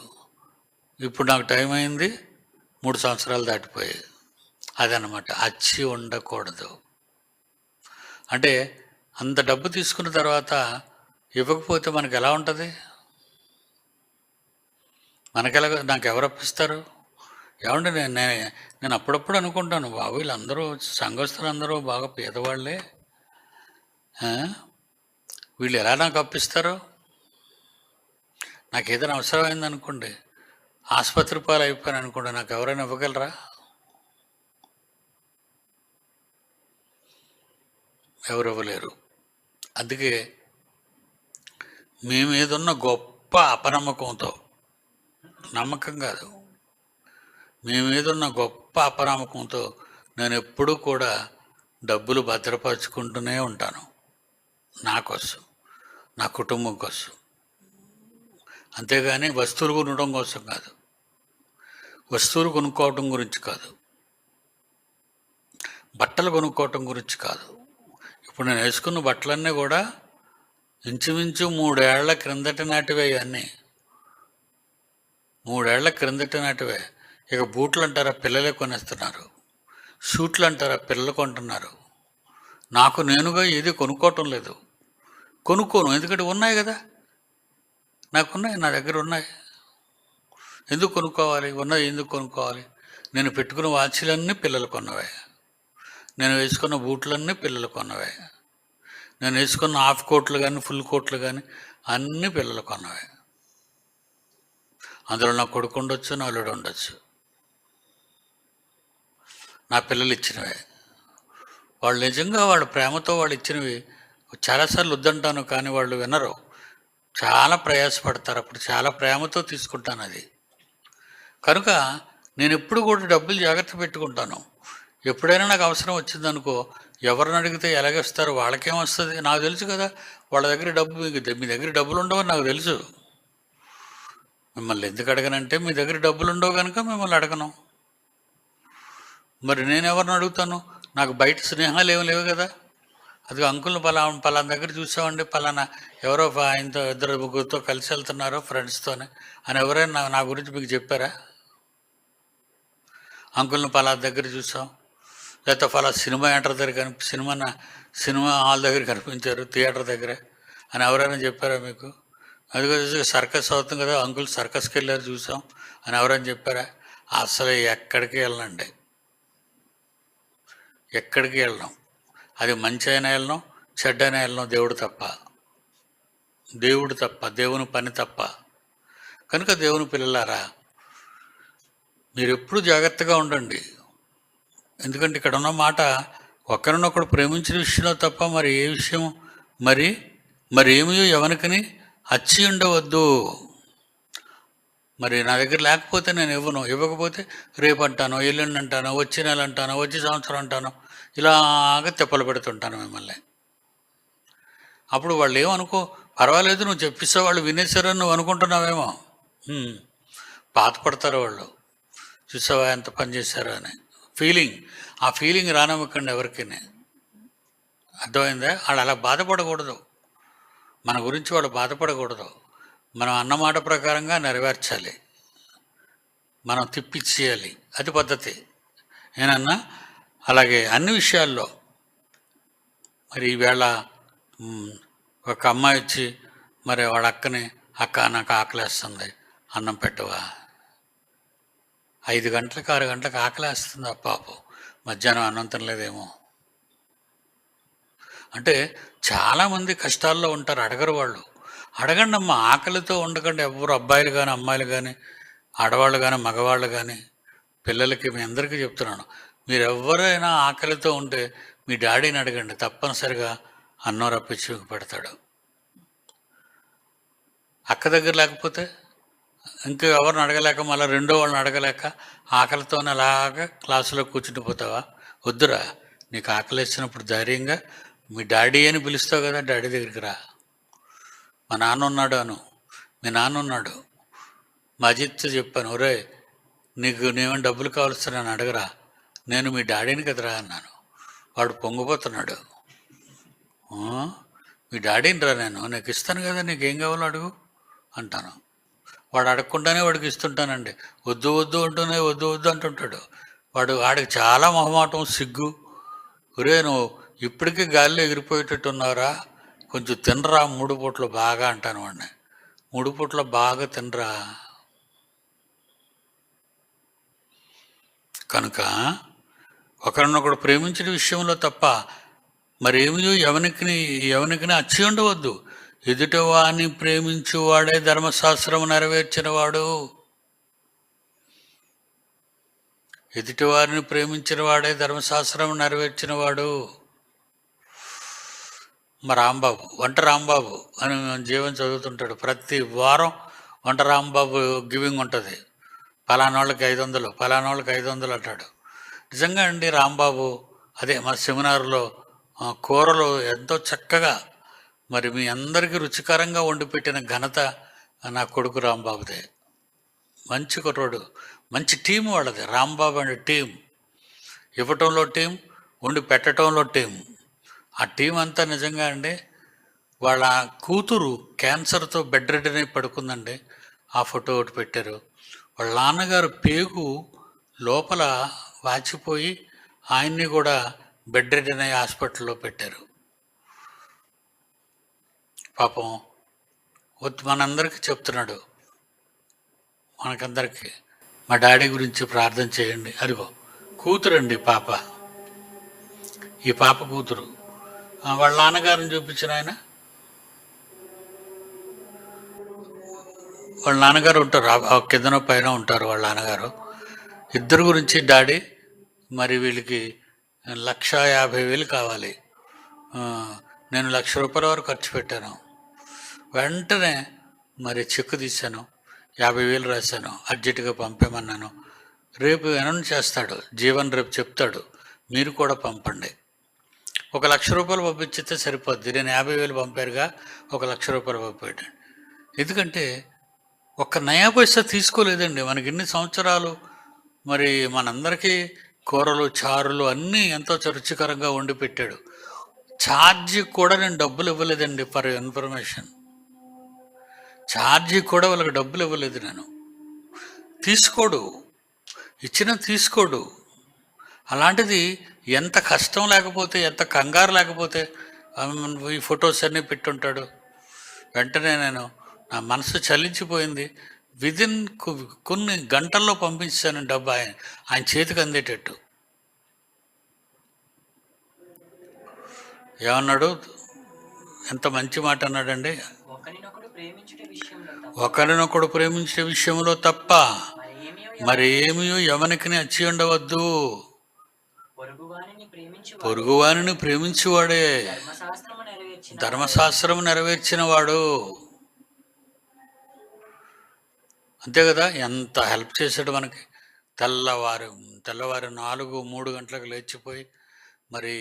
ఇప్పుడు నాకు టైం అయింది 3 సంవత్సరాలు దాటిపోయాయి. అదనమాట, అచ్చి ఉండకూడదు. అంటే అంత డబ్బు తీసుకున్న తర్వాత ఇవ్వకపోతే మనకు ఎలా ఉంటుంది? నాకు ఎవరు అప్పిస్తారు? ఏమంటే నేను అప్పుడప్పుడు అనుకుంటాను, బాబు వీళ్ళందరూ సంఘస్థులందరూ బాగా పేదవాళ్ళే, వీళ్ళు ఎలా నాకు అప్పిస్తారు? నాకు ఏదైనా అవసరమైంది అనుకోండి, ఆసుపత్రి పాలు అయిపోయాను అనుకోండి, నాకు ఎవరైనా ఇవ్వగలరా? ఎవరు ఇవ్వలేరు. అందుకే మీ మీద ఉన్న గొప్ప అపనమ్మకంతో, నమ్మకం కాదు, మీ మీద ఉన్న గొప్ప అపనమ్మకంతో నేను ఎప్పుడూ కూడా డబ్బులు భద్రపరుచుకుంటూనే ఉంటాను, నా కోసం, నా కుటుంబం కోసం. అంతేగాని వస్తువులు కొనడం కోసం కాదు, వస్తువులు కొనుక్కోవటం గురించి కాదు, బట్టలు కొనుక్కోవటం గురించి కాదు. ఇప్పుడు నేను వేసుకున్న బట్టలన్నీ కూడా ఇంచుమించు 3 ఏళ్ల క్రిందటి నాటివే. అన్నీ 3 ఏళ్ల క్రిందటి నాటివే. ఇక బూట్లు అంటారా, పిల్లలే కొనేస్తున్నారు. షూట్లు అంటారా, పిల్లలు కొంటున్నారు. నాకు నేనుగా ఏది కొనుక్కోవటం లేదు, కొనుక్కోను. ఎందుకంటే ఉన్నాయి కదా, నాకున్నాయి, నా దగ్గర ఉన్నాయి. ఎందుకు కొనుక్కోవాలి? ఉన్నది ఎందుకు కొనుక్కోవాలి? నేను పెట్టుకున్న వాచీలన్నీ పిల్లలు కొన్నవే, నేను వేసుకున్న బూట్లన్నీ పిల్లలు కొన్నవే, నేను వేసుకున్న హాఫ్ కోట్లు కానీ ఫుల్ కోట్లు కానీ అన్నీ పిల్లలు కొన్నవే. అందులో నా కొడుకు ఉండొచ్చు, నా అల్లుడు ఉండొచ్చు, నా పిల్లలు ఇచ్చినవే. వాళ్ళు నిజంగా వాళ్ళ ప్రేమతో వాళ్ళు ఇచ్చినవి చాలాసార్లు వద్దంటాను, కానీ వాళ్ళు వినరు, చాలా ప్రయాసపడతారు. అప్పుడు చాలా ప్రేమతో తీసుకుంటాను అది. కనుక నేను ఎప్పుడు కూడా డబ్బులు జాగ్రత్త పెట్టుకుంటాను. ఎప్పుడైనా నాకు అవసరం వచ్చిందనుకో, ఎవరిని అడిగితే ఎలాగేస్తారు, వాళ్ళకేమొస్తుంది నాకు తెలుసు కదా. వాళ్ళ దగ్గర మీ దగ్గర డబ్బులు ఉండవని నాకు తెలుసు. మిమ్మల్ని ఎందుకు అడగనంటే మీ దగ్గర డబ్బులు ఉండవు కనుక మిమ్మల్ని అడగను. మరి నేను ఎవరిని అడుగుతాను? నాకు బయట స్నేహాలు ఏమి లేవు కదా. అది అంకుల్ని పలానా దగ్గర చూసామండి, పలానా ఎవరో ఆయనతో 2 ముగ్గురితో కలిసి వెళ్తున్నారు ఫ్రెండ్స్తోనే అని ఎవరైనా నా గురించి మీకు చెప్పారా? అంకుల్ని పలానా దగ్గర చూసాం, లేకపోతే పలానా సినిమా థియేటర్ దగ్గర సినిమా హాల్ దగ్గర కనిపించారు, థియేటర్ దగ్గర అని ఎవరైనా చెప్పారా మీకు? అదిగో సర్కస్ అవుతుంది కదా, అంకుల్ సర్కస్కి వెళ్ళారు చూసాం అని ఎవరైనా చెప్పారా? అసలు ఎక్కడికి వెళ్ళండి, ఎక్కడికి వెళ్ళడం. అది మంచి అయినా వెళ్ళడం, చెడ్డ అయినా వెళ్ళడం, దేవుడు తప్ప, దేవుని పని తప్ప. కనుక దేవుని పిల్లలారా, మీరు ఎప్పుడు జాగ్రత్తగా ఉండండి. ఎందుకంటే ఇక్కడ ఉన్న మాట, ఒకరినొకడు ప్రేమించిన విషయంలో తప్ప మరి ఏ విషయం మరి ఏమీ ఎవరికని అచ్చి ఉండవద్దు. మరి నా దగ్గర లేకపోతే నేను ఇవ్వకపోతే రేపు అంటాను, ఎల్లుండి అంటాను, వచ్చే నెల అంటాను, వచ్చే సంవత్సరం అంటాను, ఇలాగ తిప్పలు పెడుతుంటాను మిమ్మల్ని. అప్పుడు వాళ్ళు ఏమనుకో, పర్వాలేదు నువ్వు చెప్పిస్తే వాళ్ళు వినేశారని నువ్వు అనుకుంటున్నావేమో. బాధపడతారు వాళ్ళు, చూసావా ఎంత పని చేశారో అని ఆ ఫీలింగ్ రానివ్వకండి ఎవరికి. అర్థమైందా? వాళ్ళు అలా బాధపడకూడదు, మన గురించి వాళ్ళు బాధపడకూడదు. మనం అన్నమాట ప్రకారంగా నెరవేర్చాలి, మనం తిప్పిచ్చేయాలి, అది పద్ధతి. నేనన్నా అలాగే అన్ని విషయాల్లో. మరి ఈవేళ ఒక అమ్మాయి వచ్చి మరి వాడు అక్కని, అక్క నాకు ఆకలేస్తుంది అన్నం పెట్టవా? 5 గంటలకు 6 గంటలకు ఆకలేస్తుంది ఆ పాపం, మధ్యాహ్నం అన్నం తినలేదేమో. అంటే చాలామంది కష్టాల్లో ఉంటారు, అడగరు వాళ్ళు. అడగండి అమ్మా, ఆకలితో ఉండకండి ఎవరు, అబ్బాయిలు కానీ అమ్మాయిలు కానీ ఆడవాళ్ళు కానీ మగవాళ్ళు కానీ పిల్లలకి మీ అందరికీ చెప్తున్నాను, మీరు ఎవరైనా ఆకలితో ఉంటే మీ డాడీని అడగండి, తప్పనిసరిగా అన్నం రప్పించి మీకు పెడతాడు. అక్క దగ్గర లేకపోతే ఇంకా ఎవరిని అడగలేక, మళ్ళీ రెండో వాళ్ళని అడగలేక ఆకలితోనే అలాగా క్లాసులో కూర్చుండిపోతావా? వద్దురా, నీకు ఆకలి వేసినప్పుడు ధైర్యంగా మీ డాడీ అని పిలుస్తావు కదా, డాడీ దగ్గరికి రా. మా నాన్న ఉన్నాడు అను, మీ నాన్న ఉన్నాడు. మా అజిత్ చెప్పాను, ఒరే నీకు నేమేమి డబ్బులు కావాల్సి నన్ను అడగరా, నేను మీ డాడీని కదరా అన్నాను. వాడు పొంగిపోతున్నాడు. మీ డాడీని రా, నేను నీకు ఇస్తాను కదా, నీకేం కావాలో అడుగు అంటాను. వాడు అడగకుండానే వాడికి ఇస్తుంటానండి. వద్దు వద్దు అంటూనే వద్దు వద్దు అంటుంటాడు. వాడికి చాలా మొహమాటం, సిగ్గు. ఒరే నువ్వు ఇప్పటికీ గాలిలో ఎగిరిపోయేటట్టున్నారా, కొంచెం తినరా 3 పూటలు బాగా అంటాను వాడిని. 3 పూటలు బాగా తినరా. కనుక ఒకరినొకడు ప్రేమించిన విషయంలో తప్ప మరేమీ ఎవనికి అచ్చి ఉండవద్దు. ఎదుటివాని ప్రేమించువాడే ధర్మశాస్త్రము నెరవేర్చినవాడు. ఎదుటివారిని ప్రేమించిన వాడే ధర్మశాస్త్రం నెరవేర్చినవాడు. మా రాంబాబు, వంట రాంబాబు అని జీవన్ చదువుతుంటాడు. ప్రతి వారం వంట రాంబాబు గివింగ్ ఉంటుంది. పలానాళ్ళకి 500, పలానాళ్ళకి 500 అంటాడు. నిజంగా అండి, రాంబాబు అదే మా సెమినార్లో కూరలు ఎంతో చక్కగా మరి మీ అందరికీ రుచికరంగా వండిపెట్టిన ఘనత నా కొడుకు రాంబాబుదే. మంచి కుర్రోడు, మంచి టీం వాళ్ళది. రాంబాబు అండ్ టీం, ఇవ్వటంలో టీం, వండి పెట్టడంలో టీం. ఆ టీం అంతా నిజంగా అండి. వాళ్ళ కూతురు క్యాన్సర్తో బెడ్ రెడీ అయి పడుకుందండి. ఆ ఫోటో ఒకటి పెట్టారు. వాళ్ళ నాన్నగారు పేగు లోపల వాచిపోయి ఆయన్ని కూడా బెడ్ రెడీ అయి హాస్పిటల్లో పెట్టారు. పాపం మనందరికీ చెప్తున్నాడు, మనకందరికీ మా డాడీ గురించి ప్రార్థన చేయండి. అదిగో కూతురండి పాప, ఈ పాప కూతురు. వాళ్ళ నాన్నగారిని చూపించిన ఆయన, వాళ్ళ నాన్నగారు ఉంటారు కిందన పైన ఉంటారు వాళ్ళ నాన్నగారు. ఇద్దరు గురించి డాడీ మరి వీళ్ళకి 1,50,000 కావాలి, నేను 1,00,000 రూపాయల వరకు ఖర్చు పెట్టాను. వెంటనే మరి చెక్కు తీశాను, 50,000 రాశాను, అర్జెంటుగా పంపేమన్నాను. రేపు అనౌన్స్ చేస్తాడు జీవన్, రేపు చెప్తాడు మీరు కూడా పంపండి. 1,00,000 రూపాయలు పంపించితే సరిపోద్ది. నేను 50,000 పంపారుగా, 1,00,000 రూపాయలు పంపాడు. ఎందుకంటే ఒక్క నయా పైసా తీసుకోలేదండి. మనకి ఇన్ని సంవత్సరాలు మరి మనందరికీ కూరలు చారులు అన్నీ ఎంతో రుచికరంగా వండి పెట్టాడు. ఛార్జీ కూడా నేను డబ్బులు ఇవ్వలేదండి. ఫర్ ఇన్ఫర్మేషన్, ఛార్జీ కూడా వాళ్ళకి డబ్బులు ఇవ్వలేదు నేను. తీసుకోడు, ఇచ్చినా తీసుకోడు. అలాంటిది ఎంత కష్టం లేకపోతే, ఎంత కంగారు లేకపోతే ఈ ఫొటోస్ అన్నీ పెట్టుంటాడు. వెంటనే నేను, నా మనసు చలించిపోయింది. విదిన్ కొన్ని గంటల్లో పంపించాను డబ్బు ఆయన చేతికి అందేటట్టు. ఏమన్నాడు, ఎంత మంచి మాట అన్నాడండి. ఒకరినొకడు ప్రేమించే విషయంలో తప్ప మరి ఏమీ ఎవరికి అచ్చి ఉండవద్దు. పొరుగువానిని ప్రేమించువాడే ధర్మశాస్త్రం నెరవేర్చిన వాడు. అంతే కదా, ఎంత హెల్ప్ చేశాడు మనకి. తెల్లవారు 4-3 గంటలకు లేచిపోయి మరి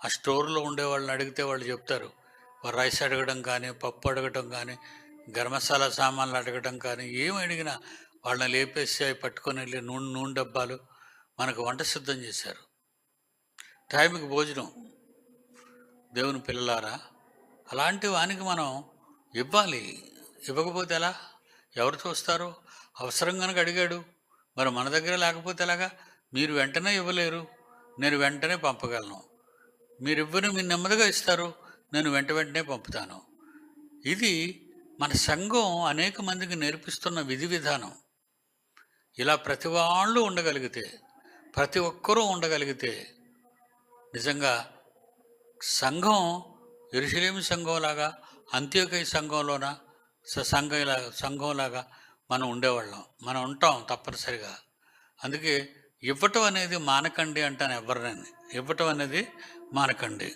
ఆ స్టోర్లో ఉండేవాళ్ళని అడిగితే వాళ్ళు చెప్తారు. రైస్ అడగడం కానీ, పప్పు అడగటం కానీ, గరం మసాలా సామాన్లు అడగటం కానీ, ఏమి అడిగినా వాళ్ళని లేపేసి అవి పట్టుకొని వెళ్ళి నూనె డబ్బాలు మనకు వంట సిద్ధం చేశారు. టైంకి భోజనం. దేవుని పిల్లలారా, అలాంటి వానికి మనం ఇవ్వాలి. ఇవ్వకపోతే ఎలా? ఎవరు చూస్తారు? అవసరం కనుక అడిగాడు, మరి మన దగ్గర లేకపోతే ఎలాగా? మీరు వెంటనే ఇవ్వలేరు, నేను వెంటనే పంపగలను. మీరు ఇవ్వని మీరు నెమ్మదిగా ఇస్తారు, నేను వెంటనే పంపుతాను. ఇది మన సంఘం అనేక మందికి నేర్పిస్తున్న విధి విధానం ఇలా ప్రతి వాళ్ళు ఉండగలిగితే, ప్రతి ఒక్కరూ ఉండగలిగితే నిజంగా సంఘం యెరూషలేము సంఘంలాగా, అంత్యోకయ సంఘంలోన సంఘంలాగా మనం ఉండేవాళ్ళం. మనం ఉంటాం తప్పనిసరిగా. అందుకే ఇవ్వటం అనేది మానకండి అంటాను ఎవరినైనా. ఇవ్వటం అనేది మానకండి.